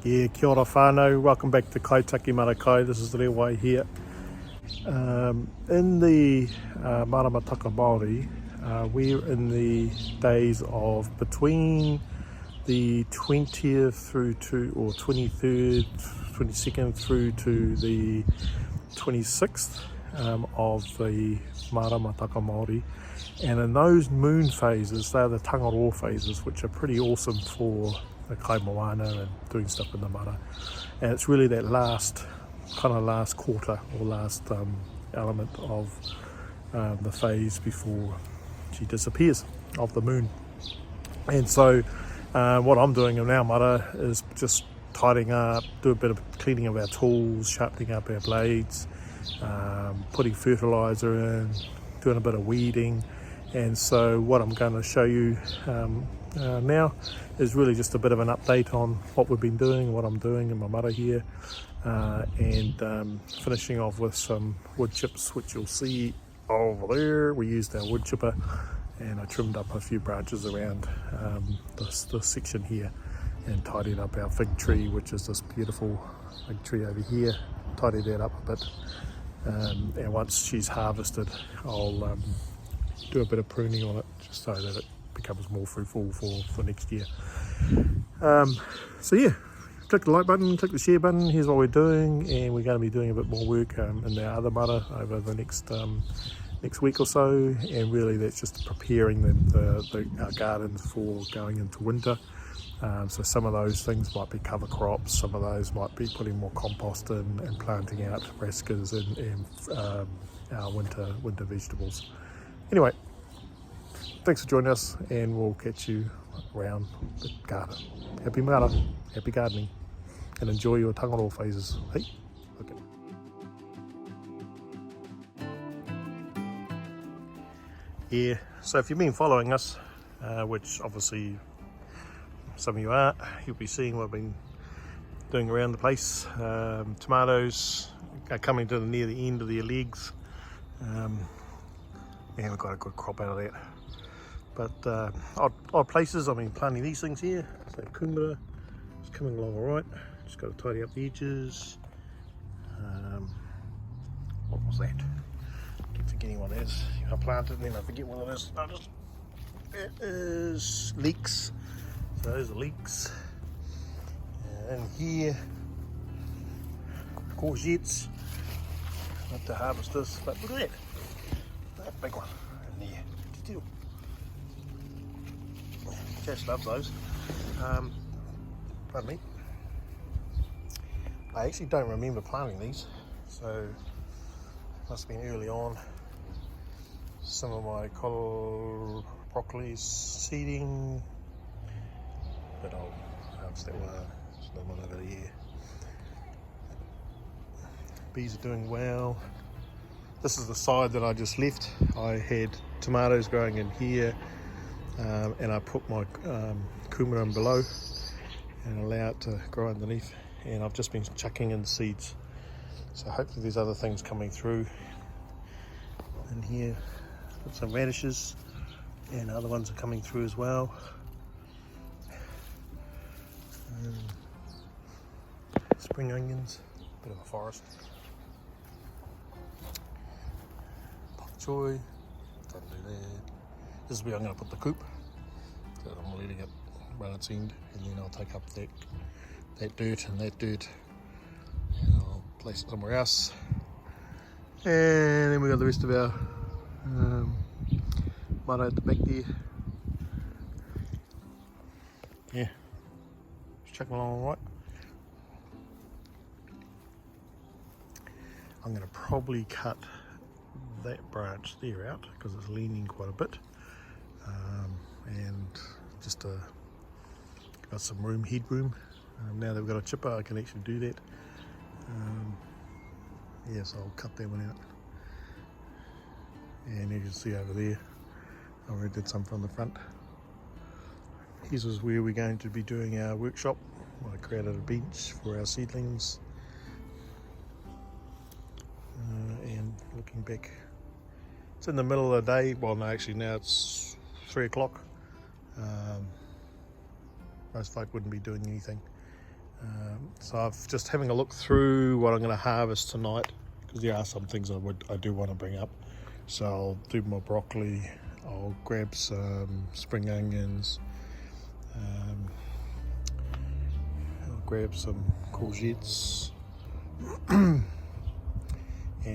Yeah, kia ora whānau, welcome back to Kaitiaki Māra. This is the Rewai here. In the Māra Māori, we're in the days of between the 20th through to, or 23rd, 22nd through to the 26th of the Māra Māori. And in those moon phases, they're the tangaroa phases, which are pretty awesome for the kaimoana and doing stuff in the Māra. And it's really that last quarter or last element of the phase before she disappears of the moon. And so what I'm doing in our Māra is just tidying up, do a bit of cleaning of our tools, sharpening up our blades, putting fertilizer in, doing a bit of weeding. And so what I'm going to show you now is really just a bit of an update on what we've been doing, what I'm doing in my Māra here, and finishing off with some wood chips, which you'll see over there. We used our wood chipper and I trimmed up a few branches around this section here and tidied up our fig tree, which is this beautiful fig tree over here. Tidied that up a bit, and once she's harvested, I'll do a bit of pruning on it just so that it becomes more fruitful for next year. So yeah, click the like button, click the share button. Here's what we're doing, and we're going to be doing a bit more work in our other Māra over the next week or so, and really that's just preparing our gardens for going into winter. So some of those things might be cover crops, some of those might be putting more compost in and planting out brassicas and our winter vegetables. Anyway, thanks for joining us, and we'll catch you around the garden. Happy Māra, happy gardening, and enjoy your tangaroa phases. Hey, okay. Yeah, so if you've been following us, which obviously some of you are, you'll be seeing what I've been doing around the place. Tomatoes are coming to near the end of their legs. And we've got a good crop out of that. But odd places, I've been planting these things here. So kumara is coming along all right. Just got to tidy up the edges. What was that? Keep forgetting what that is. I planted and then I forget what it is. It is leeks. So those are leeks. And here, courgettes. Have to harvest this, but look at that. That big one in there. Still. Cash loves those. Pardon me. I actually don't remember planting these, so must have been early on. Some of my broccoli seeding, but I'll harvest that one. There's another one over there. Bees are doing well. This is the side that I just left. I had tomatoes growing in here, and I put my kumara in below and allow it to grow underneath, and I've just been chucking in seeds. So hopefully there's other things coming through. And here, got some radishes, and other ones are coming through as well. Spring onions, bit of a forest. Joy, don't do that. This is where I'm going to put the coop. So I'm letting it run its end, and then I'll take up that dirt and that dirt, and I'll place it somewhere else. And then we got the rest of our Māra at the back there. Yeah, it's chucking along all right. I'm going to probably cut that branch there out because it's leaning quite a bit, and just got some headroom. Now that we've got a chipper, I can actually do that. Yes, I'll cut that one out, and you can see over there I already did some from the front. This is where we're going to be doing our workshop. I created a bench for our seedlings, and looking back, it's in the middle of the day. Well, no, actually now it's 3 o'clock. Most folk wouldn't be doing anything. So I've just having a look through what I'm going to harvest tonight, because there are some things I do want to bring up. So I'll do my broccoli, I'll grab some spring onions, I'll grab some courgettes, and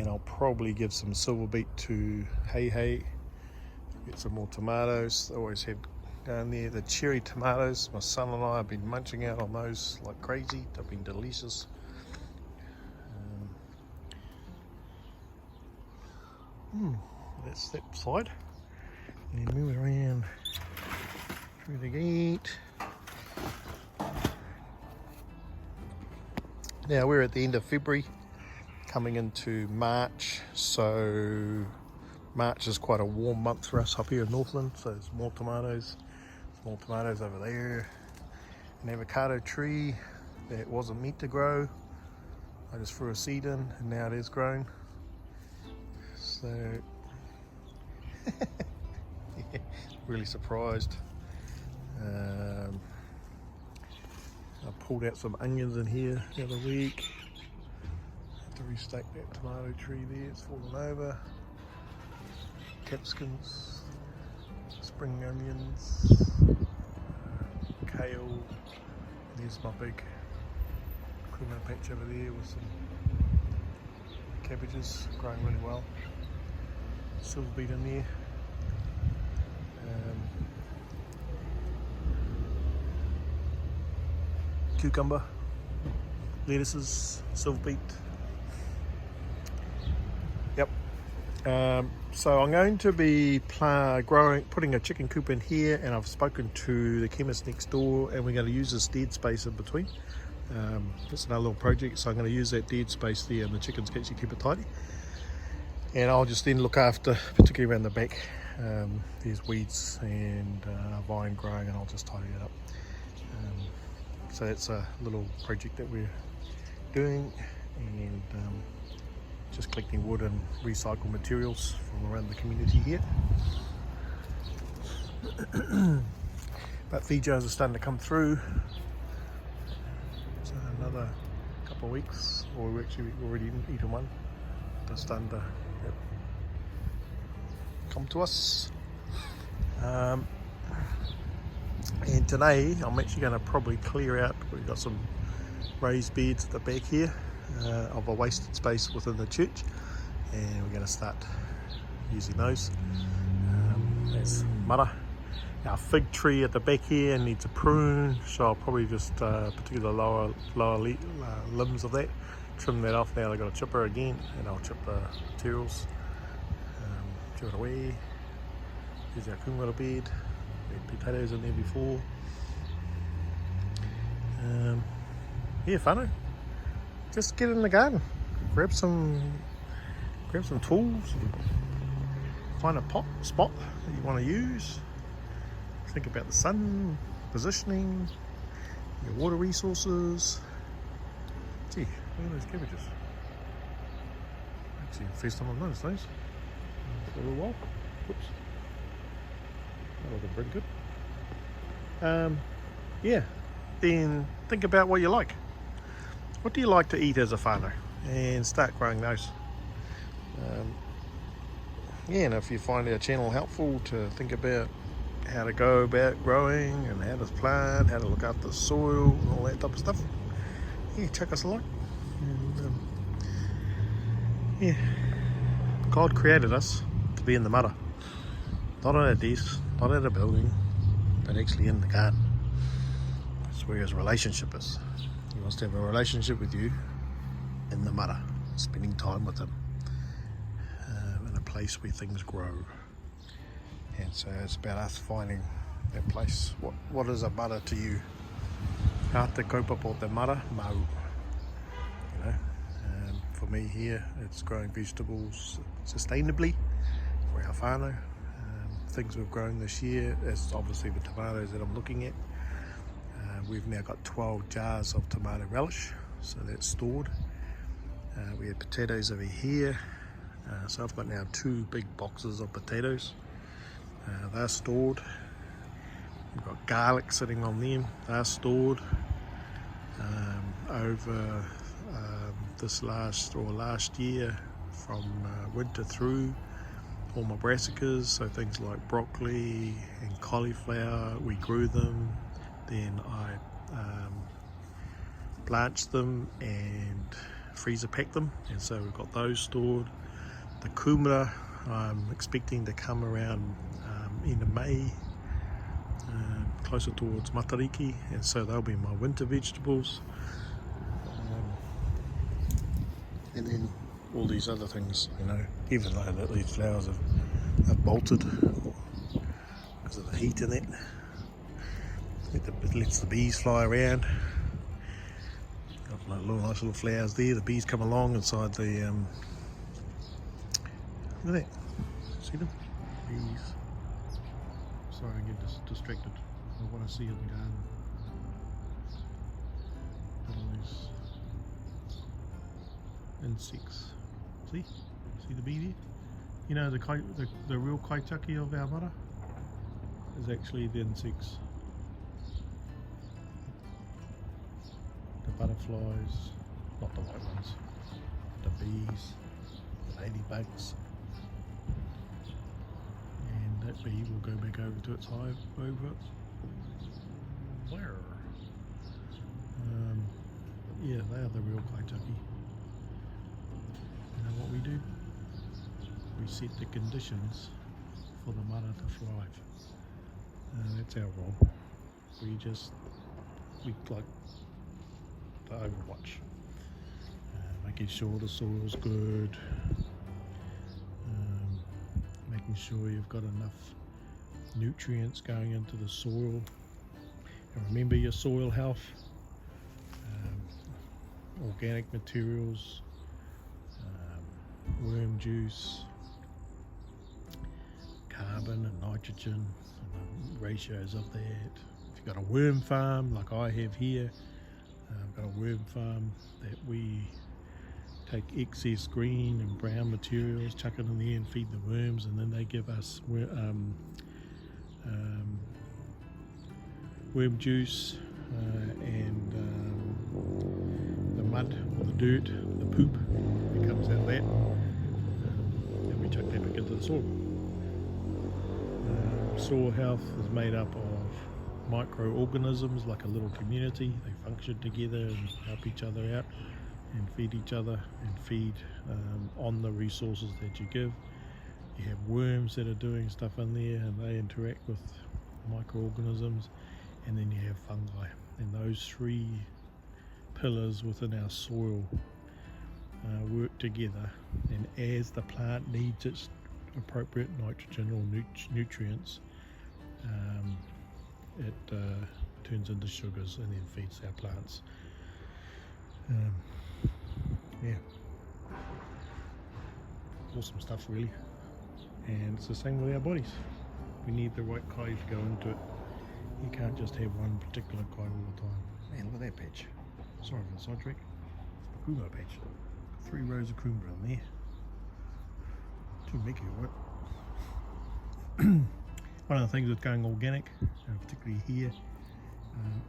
I'll probably give some silver beet to Hey. Get some more tomatoes. I always have down there the cherry tomatoes. My son and I have been munching out on those like crazy. They've been delicious. That's that side. And then move around through the gate. Now we're at the end of February, coming into March. So March is quite a warm month for us up here in Northland. So there's more tomatoes. Small tomatoes over there. An avocado tree that wasn't meant to grow. I just threw a seed in and now it is grown. So yeah, really surprised. I pulled out some onions in here the other week. Have to restake that tomato tree there, it's fallen over. Capsicums, spring onions, kale. There's my big creamer patch over there with some cabbages growing really well. Silver beet in there. Cucumber, lettuces, silver beet. Yep. So I'm going to be putting a chicken coop in here, and I've spoken to the chemist next door, and we're going to use this dead space in between. It's another little project, so I'm going to use that dead space there, and the chickens can actually keep it tidy. And I'll just then look after, particularly around the back, there's weeds and vine growing, and I'll just tidy it up. So that's a little project that we're doing, and just collecting wood and recycled materials from around the community here. But Fijos are starting to come through. So another couple of weeks, or we've actually already eaten one. They're starting to come to us. And today I'm actually going to probably clear out, we've got some raised beds at the back here of a wasted space within the church, and we're going to start using those. There's Māra. Our fig tree at the back here needs a prune, so I'll probably just, particularly the lower limbs of that, trim that off. Now I've got a chipper again, and I'll chip the materials, chip it away. Here's our kumara bed. We had potatoes in there before. Yeah, whānau. Just get in the garden, grab some tools, find a spot that you want to use. Think about the sun, positioning, your water resources. Gee, look at those cabbages. Actually, first time I've noticed those. For a little while. Whoops. They're looking pretty good. Yeah, then think about what you like. What do you like to eat as a whānau? And start growing those. Yeah, and if you find our channel helpful to think about how to go about growing and how to plant, how to look after the soil and all that type of stuff, yeah, check us a lot. And, yeah, God created us to be in the Māra, not on a desk, not at a building, but actually in the garden. That's where his relationship is. He wants to have a relationship with you in the Māra, spending time with him, in a place where things grow. And so it's about us finding that place. What is a Māra to you? How te kaupapa te Māra? Mau. You know, for me here, it's growing vegetables sustainably for our whānau. Things we've grown this year is obviously the tomatoes that I'm looking at. We've now got 12 jars of tomato relish, so that's stored. We had potatoes over here, so I've got now 2 big boxes of potatoes. They're stored. We've got garlic sitting on them, they're stored. over this last year from winter through. All my brassicas, so things like broccoli and cauliflower, we grew them, then I blanched them and freezer packed them, and so we've got those stored. The kumara I'm expecting to come around end of May, closer towards Matariki, and so they'll be my winter vegetables. And then all these other things, you know, even though that these flowers have bolted because of the heat in it, it lets the bees fly around. Got nice little flowers there. The bees come along inside the look at that, see them? Bees. Sorry, I get distracted by what I see in the garden. All these insects. See the bee there? You know, the real Kaitiaki of our Māra is actually the insects. The butterflies, not the white ones, the bees, the ladybugs. And that bee will go back over to its hive over there. Yeah, they are the real Kaitiaki. You know what we do? We set the conditions for the Māra to thrive. That's our role. We like the overwatch, making sure the soil's good, making sure you've got enough nutrients going into the soil. And remember your soil health, organic materials, worm juice, carbon and nitrogen, and the ratios of that. If you've got a worm farm like I have here, I've got a worm farm that we take excess green and brown materials, chuck it in there and feed the worms, and then they give us worm juice and the mud or the dirt, the poop that comes out of that, and we chuck that back into the soil. Soil health is made up of microorganisms, like a little community. They function together and help each other out and feed each other and feed on the resources that you give. You have worms that are doing stuff in there and they interact with microorganisms, and then you have fungi, and those three pillars within our soil work together, and as the plant needs its appropriate nitrogen or nutrients, it turns into sugars and then feeds our plants. Yeah, awesome stuff really. And it's the same with our bodies. We need the right kai to go into it. You can't just have one particular kai all the time. Man, look at that patch. Sorry for the sidetrack. Kumara patch. 3 rows of kumara in there. Too Mickey, right? One of the things with going organic, particularly here,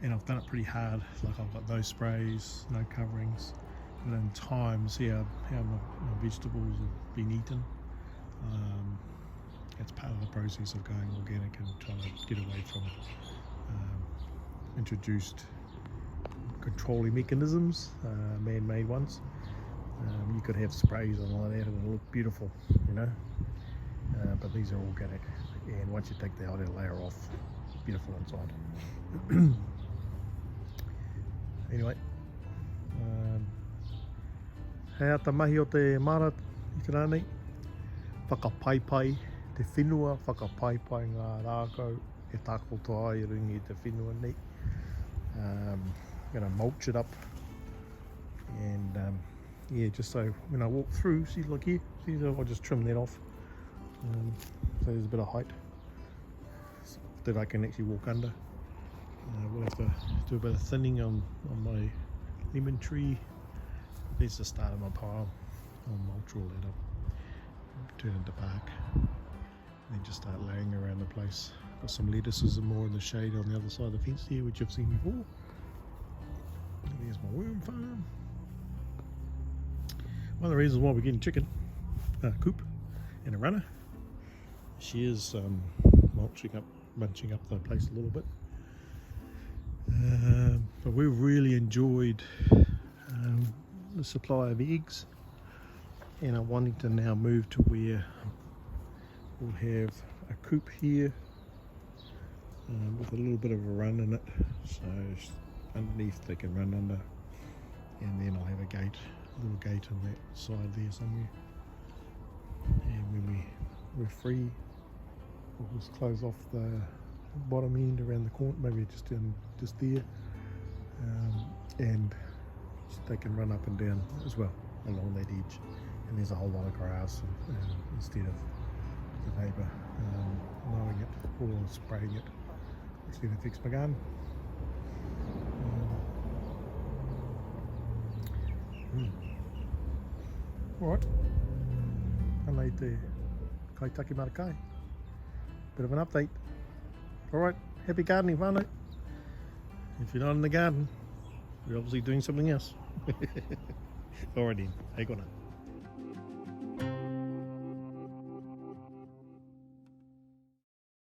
and I've done it pretty hard, like I've got no sprays, no coverings, and in time see how my vegetables have been eaten. It's part of the process of going organic and trying to get away from introduced controlling mechanisms, man-made ones. You could have sprays and all that and it'll look beautiful, you know, but these are organic, and once you take the outer layer off, beautiful inside. Anyway, hei ata mahi o te Māra I te rānei, whakapaipai te whenua, whakapaipai ngā rākau e tākotoa ai ringi te whenua nei. I'm going to mulch it up, and yeah, just so when I walk through, see like here, see, I'll just trim that off, so there's a bit of height that I can actually walk under. We'll have to do a bit of thinning on my lemon tree. There's the start of my pile. I'll mulch all that up, turn into bark, and then just start laying around the place. Got some lettuces and more in the shade on the other side of the fence here, which you've seen before. There's my worm farm. One of the reasons why we're getting chicken, coop and a runner, she is bunching up the place a little bit. But we've really enjoyed the supply of eggs, and I'm wanting to now move to where we'll have a coop here with a little bit of a run in it, so underneath they can run under, and then I'll have a little gate on that side there somewhere, and when we're free we'll just close off the bottom end around the corner, maybe just there, and they can run up and down as well along that edge, and there's a whole lot of grass instead of the neighbour mowing it or spraying it. It's going to fix my garden. Alright, I made the Kaitiaki Māra. Bit of an update. Alright, happy gardening, whānau. If you're not in the garden, you're obviously doing something else. Alright then, hey kona.